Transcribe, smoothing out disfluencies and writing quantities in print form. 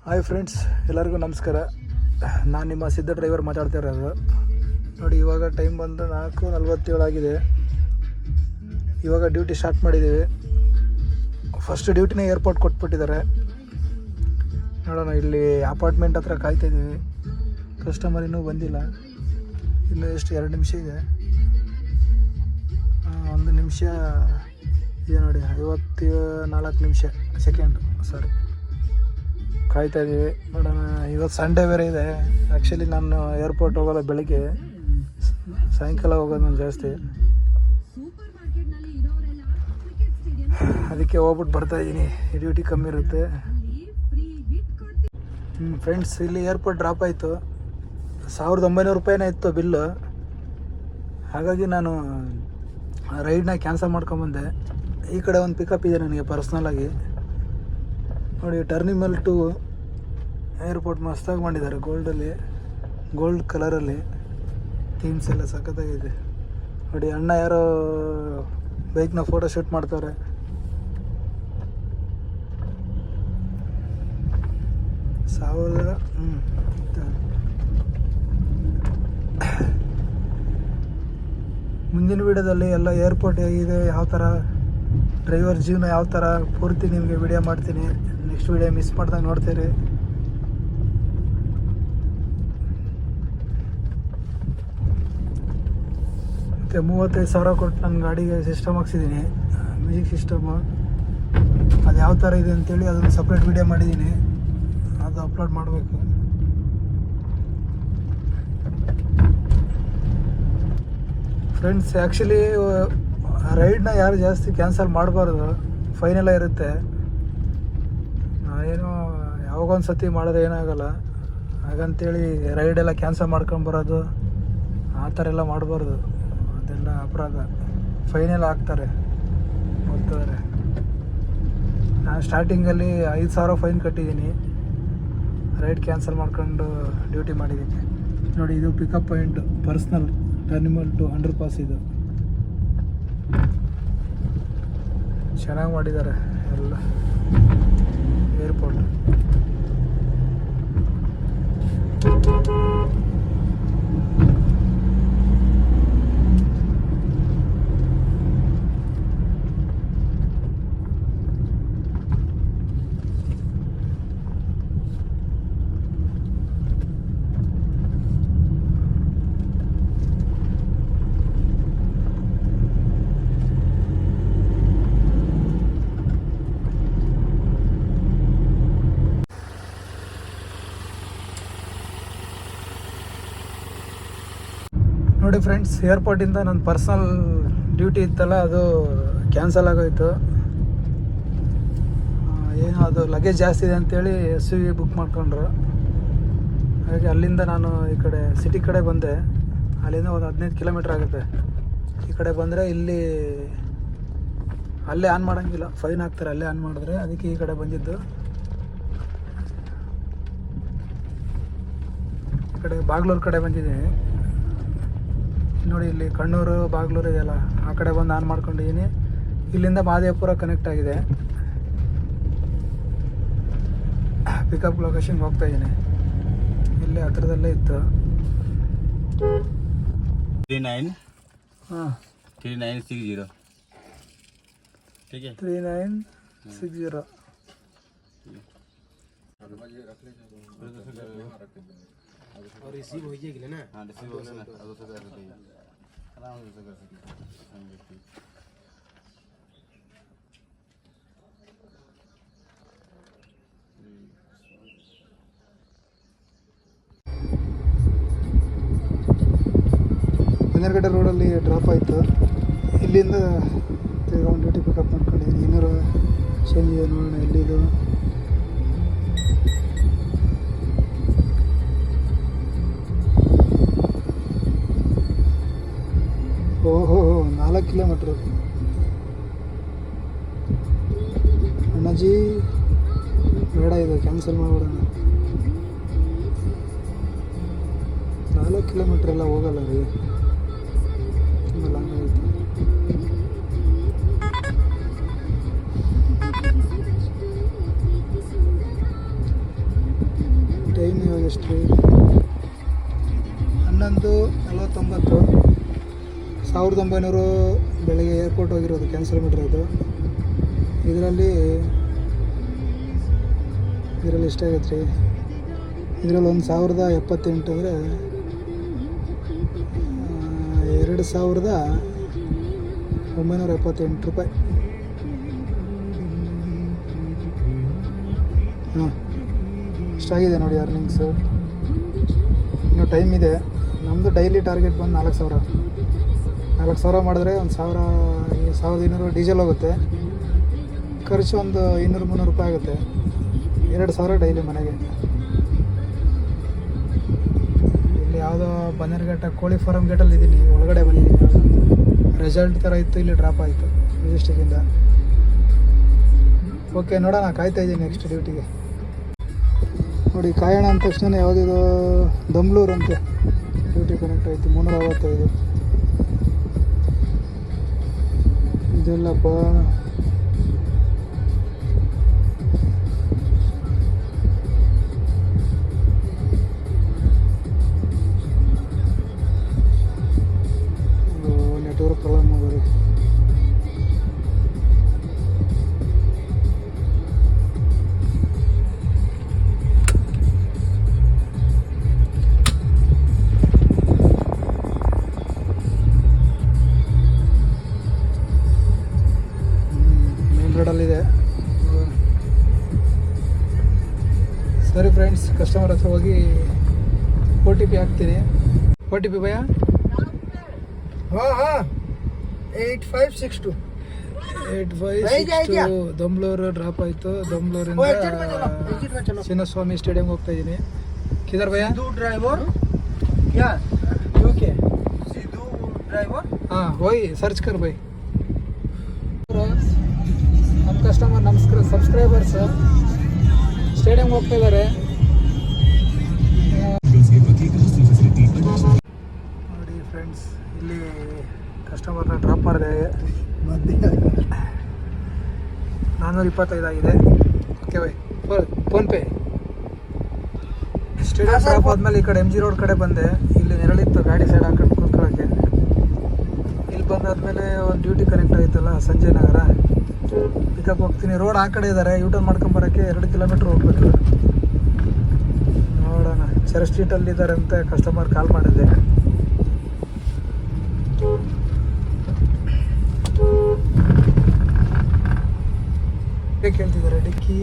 Hi friends, ಎಲ್ಲರಿಗೂ ನಮಸ್ಕಾರ. ನಾನು ನಿಮ್ಮ ಸಿದ್ಧ ಡ್ರೈವರ್ ಮಾತಾಡ್ತಾ ಇರೋದು. ನೋಡಿ, ಇವಾಗ ಟೈಮ್ ಬಂದು 4:47 ಆಗಿದೆ. ಇವಾಗ ಡ್ಯೂಟಿ ಸ್ಟಾರ್ಟ್ ಮಾಡಿದ್ದೀವಿ. ಫಸ್ಟ್ ಡ್ಯೂಟಿನೇ ಏರ್ಪೋರ್ಟ್ ಕೊಟ್ಬಿಟ್ಟಿದ್ದಾರೆ. ನೋಡೋಣ, ಇಲ್ಲಿ ಅಪಾರ್ಟ್ಮೆಂಟ್ ಹತ್ರ ಕಾಯ್ತಾಯಿದ್ದೀವಿ. ಕಸ್ಟಮರ್ ಇನ್ನೂ ಬಂದಿಲ್ಲ. ಇನ್ನೂ ಎಷ್ಟು 2 ನಿಮಿಷ ಇದೆ. 1 ನಿಮಿಷ ಇದೆ ನೋಡಿ, 54 ನಿಮಿಷ ಸೆಕೆಂಡ್ ಸಾರಿ ಕಾಯ್ತಾ ಇದ್ದೀವಿ. ನೋಡೋಣ, ಇವತ್ತು ಸಂಡೇ ಬೇರೆ ಇದೆ. ಆ್ಯಕ್ಚುಲಿ ನಾನು ಏರ್ಪೋರ್ಟ್ ಹೋಗೋದು ಬೆಳಗ್ಗೆ, ಸಾಯಂಕಾಲ ಹೋಗೋದು ನಾನು ಜಾಸ್ತಿ. ಅದಕ್ಕೆ ಹೋಗ್ಬಿಟ್ಟು ಬರ್ತಾಯಿದ್ದೀನಿ. ಡ್ಯೂಟಿ ಕಮ್ಮಿ ಇರುತ್ತೆ. ಫ್ರೆಂಡ್ಸ್, ಇಲ್ಲಿ ಏರ್ಪೋರ್ಟ್ ಡ್ರಾಪ್ ಆಯಿತು. 1900 ರೂಪಾಯಿನೇ ಇತ್ತು ಬಿಲ್ಲು. ಹಾಗಾಗಿ ನಾನು ರೈಡ್ನ ಕ್ಯಾನ್ಸಲ್ ಮಾಡ್ಕೊಂಬಂದೆ. ಈ ಕಡೆ ಒಂದು ಪಿಕಪ್ ಇದೆ ನನಗೆ ಪರ್ಸ್ನಲಾಗಿ. ನೋಡಿ, ಟರ್ಮಿನಲ್ 2 ಏರ್ಪೋರ್ಟ್ ಮಸ್ತಾಗಿ ಮಾಡಿದ್ದಾರೆ. ಗೋಲ್ಡ್ ಕಲರಲ್ಲಿ ಥೀಮ್ಸ್ ಎಲ್ಲ ಸಖತ್ತಾಗಿದೆ. ನೋಡಿ, ಅಣ್ಣ ಯಾರೋ ಬೈಕ್ನ ಫೋಟೋ ಶೂಟ್ ಮಾಡ್ತಾರೆ. ಮುಂದಿನ ವಿಡಿಯೋದಲ್ಲಿ ಎಲ್ಲ ಏರ್ಪೋರ್ಟ್ ಹೇಗಿದೆ, ಯಾವ ಥರ ಡ್ರೈವರ್ ಜೀವನ ಯಾವ ಥರ ಪೂರ್ತಿ ನಿಮಗೆ ವಿಡಿಯೋ ಮಾಡ್ತೀನಿ. ನೆಕ್ಸ್ಟ್ ವಿಡಿಯೋ ಮಿಸ್ ಮಾಡ್ದಾಗ ನೋಡ್ತೀರಿ. ಮತ್ತು 35,000 ಕೊಟ್ಟು ನನ್ನ ಗಾಡಿಗೆ ಸಿಸ್ಟಮ್ ಹಾಕ್ಸಿದ್ದೀನಿ, ಮ್ಯೂಸಿಕ್ ಸಿಸ್ಟಮು. ಅದು ಯಾವ ಥರ ಇದೆ ಅಂತೇಳಿ ಅದನ್ನು ಸಪ್ರೇಟ್ ವಿಡಿಯೋ ಮಾಡಿದ್ದೀನಿ. ಅದು ಅಪ್ಲೋಡ್ ಮಾಡಬೇಕು. ಫ್ರೆಂಡ್ಸ್, ಆ್ಯಕ್ಚುಲಿ ರೈಡ್ನ ಯಾರು ಜಾಸ್ತಿ ಕ್ಯಾನ್ಸಲ್ ಮಾಡಬಾರ್ದು, ಫೈನೆಲ್ಲ ಇರುತ್ತೆ. ನಾನೇನು ಯಾವಾಗೊಂದು ಸತಿ ಮಾಡಿದ್ರೆ ಏನಾಗಲ್ಲ, ಹಾಗಂತೇಳಿ ರೈಡೆಲ್ಲ ಕ್ಯಾನ್ಸಲ್ ಮಾಡ್ಕೊಂಬರೋದು ಆ ಥರ ಎಲ್ಲ ಮಾಡಬಾರ್ದು. ಅದೆಲ್ಲ ಅಪರಾಧ, ಫೈನೆಲ್ಲ ಹಾಕ್ತಾರೆ, ಹೋಗ್ತಾರೆ. ನಾನು ಸ್ಟಾರ್ಟಿಂಗಲ್ಲಿ 5,000 ಫೈನ್ ಕಟ್ಟಿದ್ದೀನಿ ರೈಡ್ ಕ್ಯಾನ್ಸಲ್ ಮಾಡ್ಕೊಂಡು ಡ್ಯೂಟಿ ಮಾಡಿದ್ದೀನಿ. ನೋಡಿ, ಇದು pickup point personal terminal 2 100 pass. ಇದು ಚೆನ್ನಾಗಿ ಮಾಡಿದ್ದಾರೆ ಎಲ್ಲ ಏರ್ಪೋರ್ಟ್. ನೋಡಿ ಫ್ರೆಂಡ್ಸ್, ಏರ್ಪೋರ್ಟಿಂದ ನನ್ನ ಪರ್ಸ್ನಲ್ ಡ್ಯೂಟಿ ಇತ್ತಲ್ಲ, ಅದು ಕ್ಯಾನ್ಸಲ್ ಆಗೋಯ್ತು. ಏನೋ ಅದು ಲಗೇಜ್ ಜಾಸ್ತಿ ಇದೆ ಅಂತೇಳಿ SUV ಬುಕ್ ಮಾಡ್ಕೊಂಡ್ರು. ಹಾಗೆ ಅಲ್ಲಿಂದ ನಾನು ಈ ಕಡೆ ಸಿಟಿ ಕಡೆ ಬಂದೆ. ಅಲ್ಲಿಂದ ಒಂದು 15 ಕಿಲೋಮೀಟ್ರ್ ಆಗುತ್ತೆ. ಈ ಕಡೆ ಬಂದರೆ ಇಲ್ಲಿ ಅಲ್ಲೇ ಆನ್ ಮಾಡೋಂಗಿಲ್ಲ, ಫೈನ್ ಹಾಕ್ತಾರೆ ಅಲ್ಲೇ ಆನ್ ಮಾಡಿದ್ರೆ. ಅದಕ್ಕೆ ಈ ಕಡೆ ಬಂದಿದ್ದು. ಈ ಕಡೆ ಬಾಗ್ಲೂರು ಕಡೆ ಬಂದಿದ್ದೀನಿ. ನೋಡಿ, ಇಲ್ಲಿ ಕಣ್ಣೂರು ಬಾಗ್ಲೂರು ಇದೆಯಲ್ಲ, ಆ ಕಡೆ ಬಂದು ಆನ್ ಮಾಡ್ಕೊಂಡಿದ್ದೀನಿ. ಇಲ್ಲಿಂದ ಮಹದೇವಪುರ ಕನೆಕ್ಟ್ ಆಗಿದೆ. ಪಿಕಪ್ ಲೊಕೇಶನ್ಗೆ ಹೋಗ್ತಾ ಇದ್ದೀನಿ. ಇಲ್ಲೇ ಹತ್ರದಲ್ಲೇ ಇತ್ತು. 3960 ठीक है 3960. और रिसीव हो जाएगी ना? हाँ, रिसीव हो गया ना, अब उसे कर सकते हैं, आराम से कर सकते हैं. ಬನ್ನೇರಗಡ್ಡೆ ರೋಡಲ್ಲಿ ಡ್ರಾಪ್ ಆಯಿತು. ಇಲ್ಲಿಂದ ತಿರ್ಕೊಂಡು ಡ್ಯೂಟಿ ಪಿಕಪ್ ಮಾಡ್ಕೊಂಡಿದ್ದೀನಿ. ಏನಾರು ಚೇಂಜ್ ಇದೆ ನೋಡೋಣ ಎಲ್ಲಿದು. ಓಹೋ, 4 ಕಿಲೋಮೀಟ್ರು. ಅಣ್ಣಾಜಿ ಬೇಡ, ಇದು ಕ್ಯಾನ್ಸಲ್ ಮಾಡಿಬಿಡೋಣ. 4 ಕಿಲೋಮೀಟ್ರ್ ಎಲ್ಲ ಹೋಗಲ್ಲ ರೀ, ತುಂಬ ಲಾಂಗ್ ಆಯಿತು. ಟೈಮ್ ಇವಾಗ ಎಷ್ಟು ರೀ? 11:49. 1900 ಬೆಳಗ್ಗೆ ಏರ್ಪೋರ್ಟ್ ಹೋಗಿರೋದು, ಕ್ಯಾನ್ಸಲ್ ಮಾಡಿರೋದು. ಇದರಲ್ಲಿ ಎಷ್ಟಾಗತ್ತೆ ರೀ? ಇದರಲ್ಲಿ 1078 ಅಂದರೆ 2978 ರೂಪಾಯಿ. ಹಾಂ, ಇಷ್ಟಾಗಿದೆ ನೋಡಿ ಅರ್ನಿಂಗ್ಸು. ಇನ್ನೂ ಟೈಮ್ ಇದೆ. ನಮ್ಮದು ಡೈಲಿ ಟಾರ್ಗೆಟ್ ಬಂದು 4000. 4000 ಮಾಡಿದ್ರೆ 1200 ಡೀಸೆಲ್ ಹೋಗುತ್ತೆ. ಖರ್ಚು ಒಂದು 200-300 ರೂಪಾಯಿ ಆಗುತ್ತೆ. 2000 ಡೈಲಿ ಮನೆಗೆ. ಇಲ್ಲಿ ಯಾವುದೋ ಬನ್ನೇರುಘಟ್ಟ ಕೋಳಿ ಫಾರಮ್ ಗೇಟಲ್ಲಿ ಇದ್ದೀನಿ, ಒಳಗಡೆ ಬಂದಿದ್ದೀನಿ. ರೆಸಲ್ಟ್ ಥರ ಇತ್ತು, ಇಲ್ಲಿ ಡ್ರಾಪ್ ಆಯಿತು ಮೆಜೆಸ್ಟಿಕ್ಕಿಂದ. ಓಕೆ, ನೋಡೋಣ, ಕಾಯ್ತಾ ಇದ್ದೀನಿ ನೆಕ್ಸ್ಟ್ ಡ್ಯೂಟಿಗೆ. ನೋಡಿ, ಕಾಯೋಣ ಅಂದ ತಕ್ಷಣ ಯಾವುದಿದು ದಮ್ಲೂರು ಅಂತೆ ಡ್ಯೂಟಿ ಕನೆಕ್ಟ್ ಆಯಿತು. 365 ಇದೆಲ್ಲಪ್ಪ. ನೆಟ್ವರ್ಕ್ ಪ್ರಾಬ್ಲಮ್ ಹೋಗ್ರಿ. ರೋಡಲ್ಲಿದೆ. ಸರಿ ಫ್ರೆಂಡ್ಸ್, ಕಸ್ಟಮರ್ ಹತ್ರ ಹೋಗಿ OTP ಹಾಕ್ತೀನಿ. OTP ಭಯ? ಹಾಂ 8562. 8562. ದಮ್ಲೂರು ಡ್ರಾಪ್ ಆಯಿತು. ದಮ್ಲೂರಿಂದ ಚಿನ್ನಸ್ವಾಮಿ ಸ್ಟೇಡಿಯಂಗೆ ಹೋಗ್ತಾ ಇದ್ದೀನಿ. ಕಿಧರ್ ಭಯ? ड्राइवर क्या यूके सिद्धू ड्राइवर. हाँ वही सर्च कर भाई. ನಮ್ಮ ಕಸ್ಟಮರ್, ನಮ್ಮ ಸಬ್ಸ್ಕ್ರೈಬರ್ಸ್ ಸ್ಟೇಡಿಯಂಗೆ ಹೋಗ್ತಾ ಇದ್ದಾರೆ. ನೋಡಿ ಫ್ರೆಂಡ್ಸ್, ಇಲ್ಲಿ ಕಸ್ಟಮರ್ನ ಡ್ರಾಪ್ ಮಾಡಿದೆ. 425 ಆಗಿದೆ. Okay by, PhonePe. Stadium drop ಆದಮೇಲೆ ಈ ಕಡೆ MG ರೋಡ್ ಕಡೆ ಬಂದೆ. ಇಲ್ಲಿ ನೆರಳಿತ್ತು, ಗಾಡಿ ಸೈಡ್ ಹಾಕೊಂಡು ಕೂತ್ಕೊಳ್ಳೋಕ್ಕೆ. ಇಲ್ಲಿ ಬಂದಾದ್ಮೇಲೆ ಒಂದು ಡ್ಯೂಟಿ ಕನೆಕ್ಟ್ ಆಯಿತಲ್ಲ, ಸಂಜಯ್ ನಗರ. ಪಿಕಪ್ ಹೋಗ್ತೀನಿ. ರೋಡ್ ಆ ಕಡೆ ಇದ್ದಾರೆ. ಯೂಟರ್ನ್ ಮಾಡ್ಕೊಂಬರೋಕ್ಕೆ 2 ಕಿಲೋಮೀಟ್ರ್ ಹೋಗ್ಬೇಕು. ನೋಡೋಣ, ಚರ್ ಸ್ಟ್ರೀಟಲ್ಲಿ ಇದ್ದಾರೆ ಅಂತ ಕಸ್ಟಮರ್ ಕಾಲ್ ಮಾಡಿದ್ದೆ. ಕೇಳ್ತಿದ್ದಾರೆ ಡಿಕ್ಕಿ